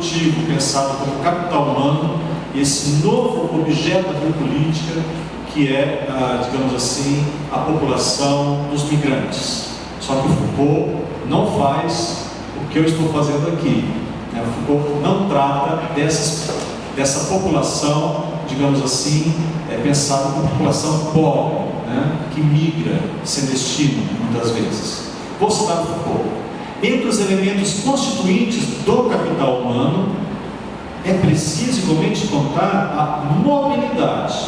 improdutivo pensado como capital humano e esse novo objeto da política que é, digamos assim, a população dos migrantes. Só que o Foucault não faz o que eu estou fazendo aqui. O Foucault não trata dessa população, digamos assim, pensada como população pobre, que migra sem destino, muitas vezes. Vou citar o Foucault. Entre os elementos constituintes do capital humano, é preciso igualmente contar a mobilidade,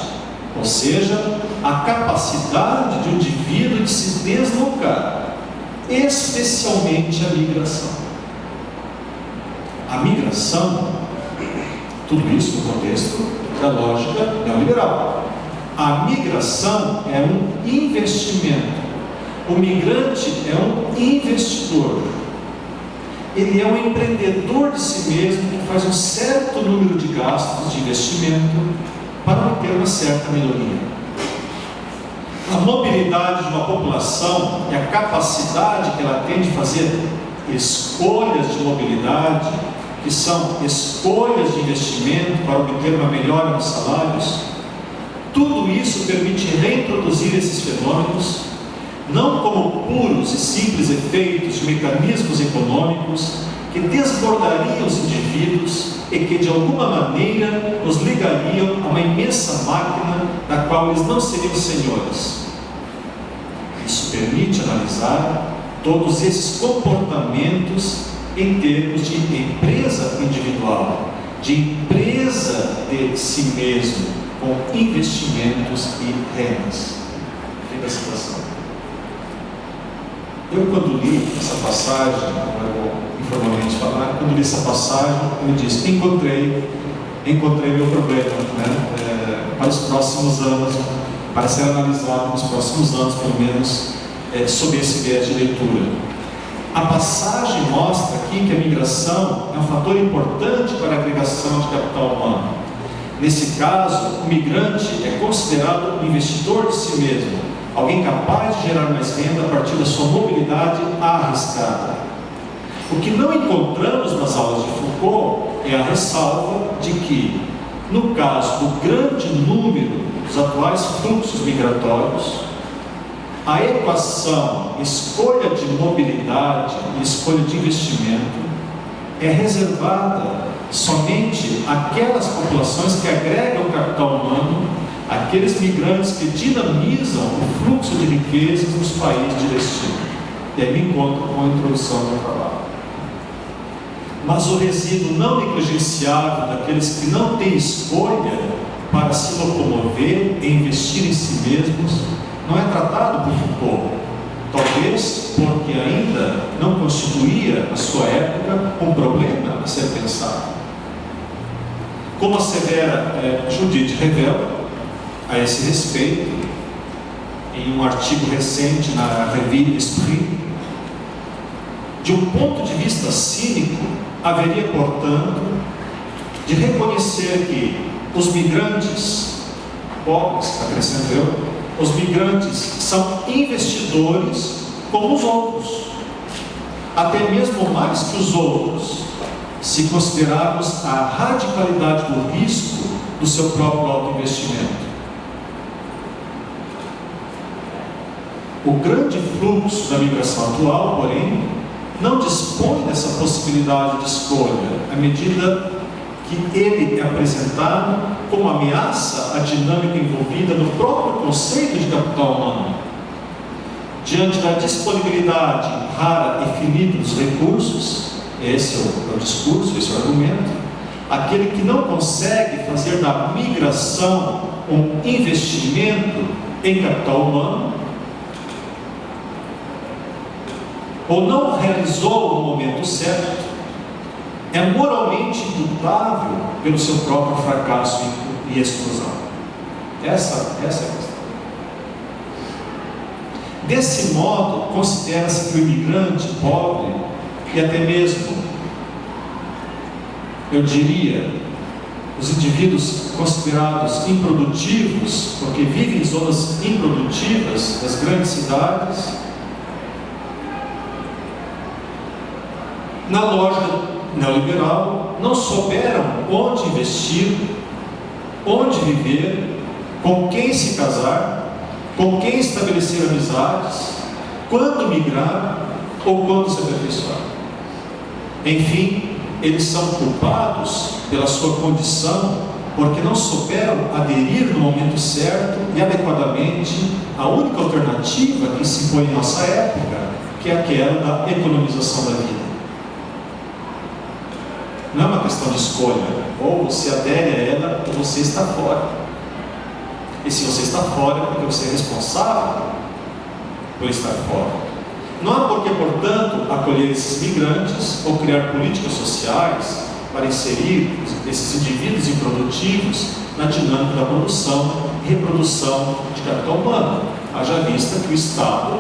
ou seja, a capacidade de um indivíduo de se deslocar, especialmente a migração. A migração, tudo isso no contexto da lógica neoliberal. A migração é um investimento. O migrante é um investidor. Ele é um empreendedor de si mesmo que faz um certo número de gastos de investimento para obter uma certa melhoria. A mobilidade de uma população e a capacidade que ela tem de fazer escolhas de mobilidade, que são escolhas de investimento para obter uma melhora nos salários, tudo isso permite reintroduzir esses fenômenos não como puros e simples efeitos de mecanismos econômicos que desbordariam os indivíduos e que de alguma maneira os ligariam a uma imensa máquina da qual eles não seriam senhores. Isso permite analisar todos esses comportamentos em termos de empresa individual, de empresa de si mesmo, com investimentos e rendas. Fica a situação. Eu, quando li essa passagem, agora eu vou informalmente falar, quando li essa passagem, eu disse: encontrei meu problema, para os próximos anos, para ser analisado nos próximos anos, pelo menos, sob esse viés de leitura. A passagem mostra aqui que a migração é um fator importante para a agregação de capital humano. Nesse caso, o migrante é considerado um investidor de si mesmo, alguém capaz de gerar mais renda a partir da sua mobilidade arriscada. O que não encontramos nas aulas de Foucault é a ressalva de que, no caso do grande número dos atuais fluxos migratórios, a equação escolha de mobilidade e escolha de investimento é reservada somente àquelas populações que agregam capital humano, aqueles migrantes que dinamizam o fluxo de riquezas nos países de destino. E aí me encontro com a introdução do trabalho. Mas o resíduo não negligenciável daqueles que não têm escolha para se locomover e investir em si mesmos não é tratado por Foucault, talvez porque ainda não constituía, na sua época, um problema a ser pensado. Como assevera Judith Revel a esse respeito, em um artigo recente na Revue Esprit, de um ponto de vista cínico, haveria, portanto, de reconhecer que os migrantes pobres, acrescento eu, os migrantes são investidores como os outros, até mesmo mais que os outros, se considerarmos a radicalidade do risco do seu próprio autoinvestimento. O grande fluxo da migração atual, porém, não dispõe dessa possibilidade de escolha, à medida que ele é apresentado como ameaça à dinâmica envolvida no próprio conceito de capital humano. Diante da disponibilidade rara e finita dos recursos, esse é o discurso, esse é o argumento, aquele que não consegue fazer da migração um investimento em capital humano, ou não realizou no momento certo, é moralmente imputável pelo seu próprio fracasso e exclusão. Essa é a questão. Desse modo, considera-se que o imigrante pobre, e até mesmo, eu diria, os indivíduos considerados improdutivos, porque vivem em zonas improdutivas das grandes cidades, na lógica neoliberal não souberam onde investir, onde viver, com quem se casar, com quem estabelecer amizades, quando migrar ou quando se aperfeiçoar. Enfim, eles são culpados pela sua condição, porque não souberam aderir no momento certo e adequadamente à única alternativa que se impõe em nossa época, que é aquela da economização da vida. Não é uma questão de escolha, ou você adere a ela ou você está fora. E se você está fora, é porque você é responsável por estar fora. Não há por que, portanto, acolher esses migrantes ou criar políticas sociais para inserir esses indivíduos improdutivos na dinâmica da produção e reprodução de capital humano. Haja vista que o Estado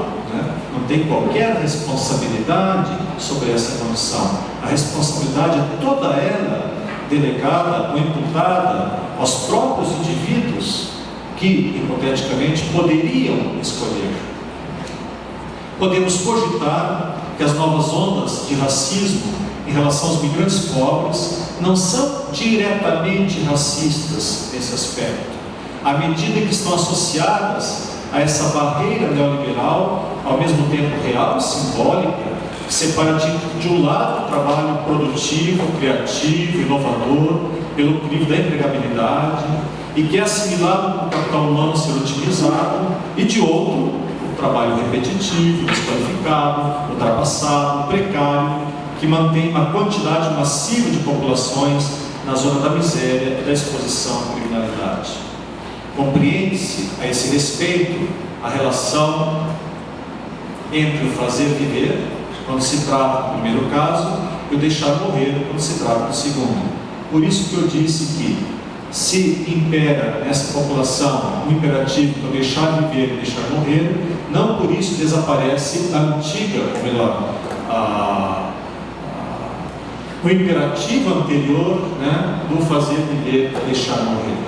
não tem qualquer responsabilidade sobre essa condição. A responsabilidade é toda ela delegada ou imputada aos próprios indivíduos que, hipoteticamente, poderiam escolher. Podemos cogitar que as novas ondas de racismo em relação aos migrantes pobres não são diretamente racistas nesse aspecto, à medida que estão associadas a essa barreira neoliberal, ao mesmo tempo real e simbólica, que separa de um lado o trabalho produtivo, criativo, inovador, pelo crivo da empregabilidade, e que é assimilado com o capital humano ser otimizado, e de outro, o trabalho repetitivo, desqualificado, ultrapassado, precário, que mantém uma quantidade massiva de populações na zona da miséria e da exposição à criminalidade. Compreende-se a esse respeito a relação entre o fazer viver, quando se trata do primeiro caso, e o deixar morrer, quando se trata do segundo. Por isso que eu disse que, se impera nessa população o imperativo do deixar viver e deixar morrer, não por isso desaparece a antiga, ou melhor, o imperativo anterior do fazer viver e deixar morrer.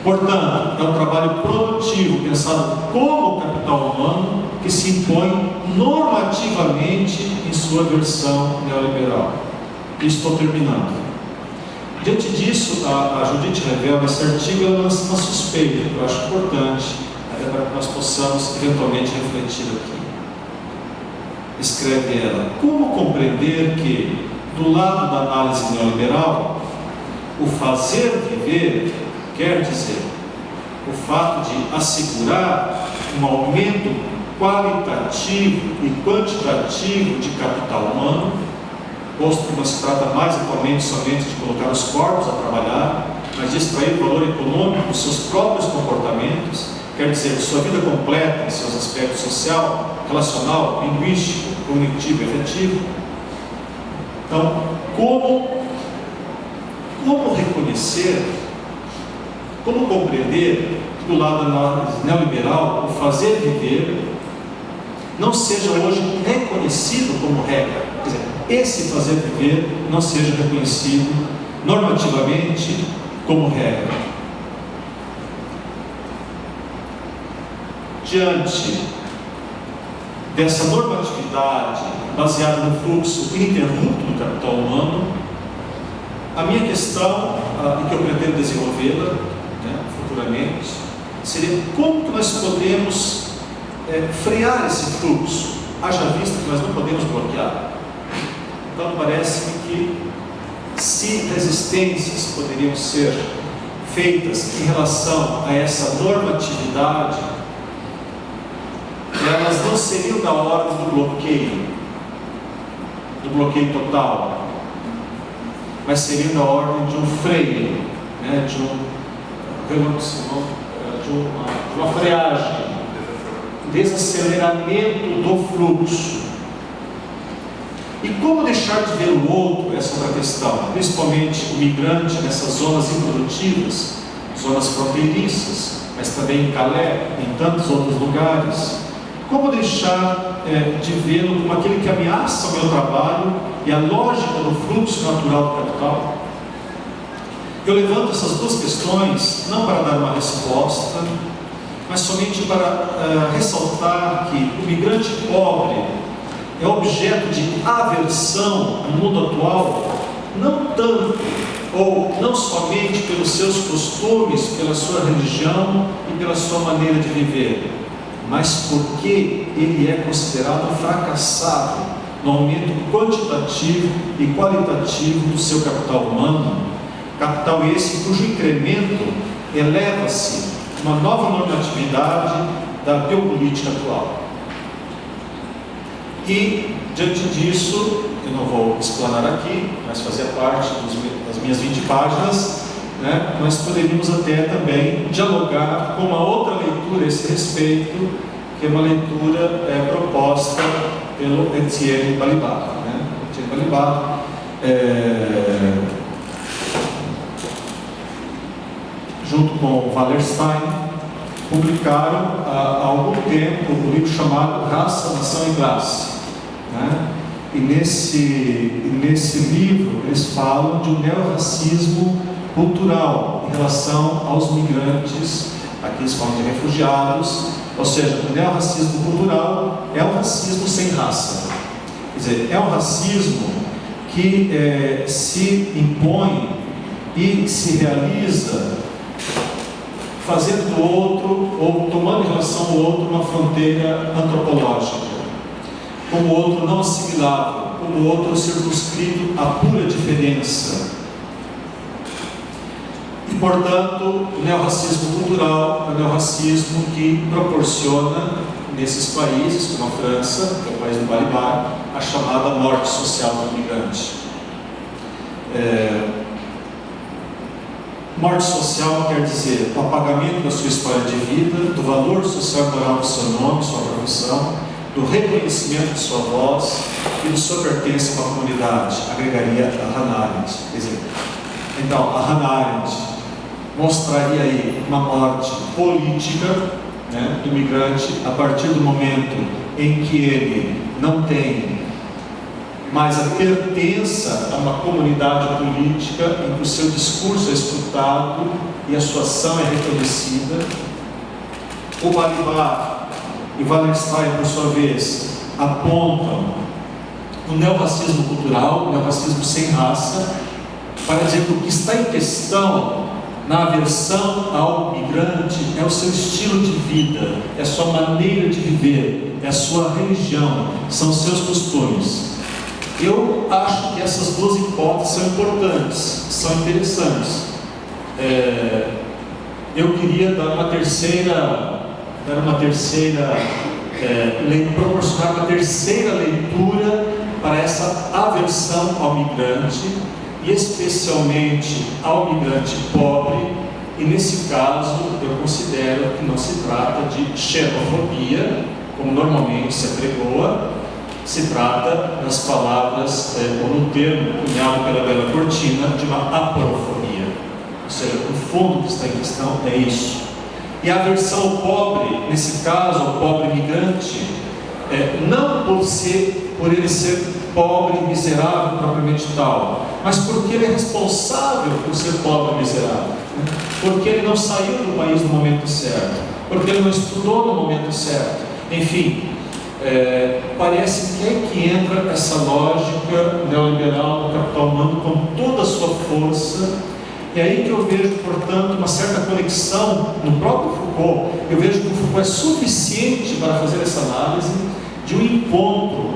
Portanto, é um trabalho produtivo pensado como capital humano que se impõe normativamente em sua versão neoliberal. E estou terminando. Diante disso, a Judith revela esse artigo, ela lança uma suspeita, que eu acho importante, até para que nós possamos eventualmente refletir aqui. Escreve ela: como compreender que, do lado da análise neoliberal, o fazer viver quer dizer o fato de assegurar um aumento qualitativo e quantitativo de capital humano, posto que não se trata mais atualmente somente de colocar os corpos a trabalhar, mas de extrair valor econômico dos seus próprios comportamentos, quer dizer, sua vida completa em seus aspectos social, relacional, linguístico, cognitivo e afetivo. Então, como reconhecer, como compreender que do lado da análise neoliberal o fazer viver não seja hoje reconhecido como regra? Quer dizer, esse fazer viver não seja reconhecido normativamente como regra. Diante dessa normatividade baseada no fluxo ininterrupto do capital humano, a minha questão, e que eu pretendo desenvolvê-la futuramente, seria como que nós podemos frear esse fluxo, haja vista que nós não podemos bloquear. Então parece-me que, se resistências poderiam ser feitas em relação a essa normatividade, elas não seriam da ordem do bloqueio total, mas seriam da ordem de um freio, de uma freagem, desaceleramento do fluxo. E como deixar de ver o outro? Essa é outra questão, principalmente o migrante nessas zonas improdutivas, zonas fronteiriças, mas também em Calais, em tantos outros lugares. Como deixar de vê-lo como aquele que ameaça o meu trabalho e a lógica do fluxo natural do capital? Eu levanto essas duas questões não para dar uma resposta, mas somente para ressaltar que o migrante pobre é objeto de aversão no mundo atual não tanto, ou não somente pelos seus costumes, pela sua religião e pela sua maneira de viver, mas porque ele é considerado fracassado no aumento quantitativo e qualitativo do seu capital humano, capital esse cujo incremento eleva-se a uma nova normatividade da biopolítica atual. E, diante disso, eu não vou explanar aqui, mas fazia parte das minhas 20 páginas, né? Nós poderíamos até também dialogar com uma outra leitura a esse respeito, que é uma leitura proposta pelo Etienne Balibar. Etienne Balibar junto com Wallerstein, publicaram há algum tempo um livro chamado Raça, Nação e Classe. E nesse livro eles falam de um neorracismo cultural em relação aos migrantes. Aqui eles falam de refugiados, ou seja, o neorracismo cultural é um racismo sem raça. Quer dizer, é um racismo que se impõe e se realiza fazendo do outro, ou tomando em relação ao outro, uma fronteira antropológica, como o outro não assimilável, como o outro circunscrito à pura diferença. E, portanto, o neorracismo cultural é o neorracismo que proporciona, nesses países, como a França, que é o país do Balibar, a chamada morte social do migrante. Morte social quer dizer o apagamento da sua história de vida, do valor social e moral do seu nome, sua profissão, do reconhecimento de sua voz e de sua pertença a uma comunidade, agregaria a Hannah Arendt. Quer dizer, então, a Hannah Arendt mostraria aí uma morte política, né, do migrante a partir do momento em que ele não tem mais a pertença a uma comunidade política em que o seu discurso é escutado e a sua ação é reconhecida. O Balibar e Wallerstein, por sua vez, apontam o neorracismo cultural, o neorracismo sem raça, para dizer que o que está em questão na aversão ao migrante é o seu estilo de vida, é a sua maneira de viver, é a sua religião, são os seus costumes. Eu acho que essas duas hipóteses são importantes, são interessantes. Eu queria proporcionar uma terceira leitura para essa aversão ao migrante, e especialmente ao migrante pobre, e nesse caso eu considero que não se trata de xenofobia, como normalmente se apregoa, se trata, nas palavras, ou no termo cunhado pela Bela Cortina, de uma aporofobia. Ou seja, o fundo que está em questão é isso. E a aversão ao pobre, nesse caso, ao pobre migrante, não por ele ser pobre e miserável propriamente tal, mas porque ele é responsável por ser pobre e miserável, né? Porque ele não saiu do país no momento certo, porque ele não estudou no momento certo. Enfim, parece que é aí que entra essa lógica neoliberal do capital humano com toda a sua força. É aí que eu vejo, portanto, uma certa conexão no próprio Foucault. Eu vejo que o Foucault é suficiente para fazer essa análise de um encontro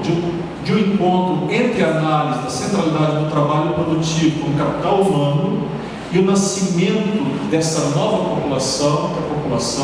entre a análise da centralidade do trabalho produtivo como capital humano e o nascimento dessa nova população, que é a população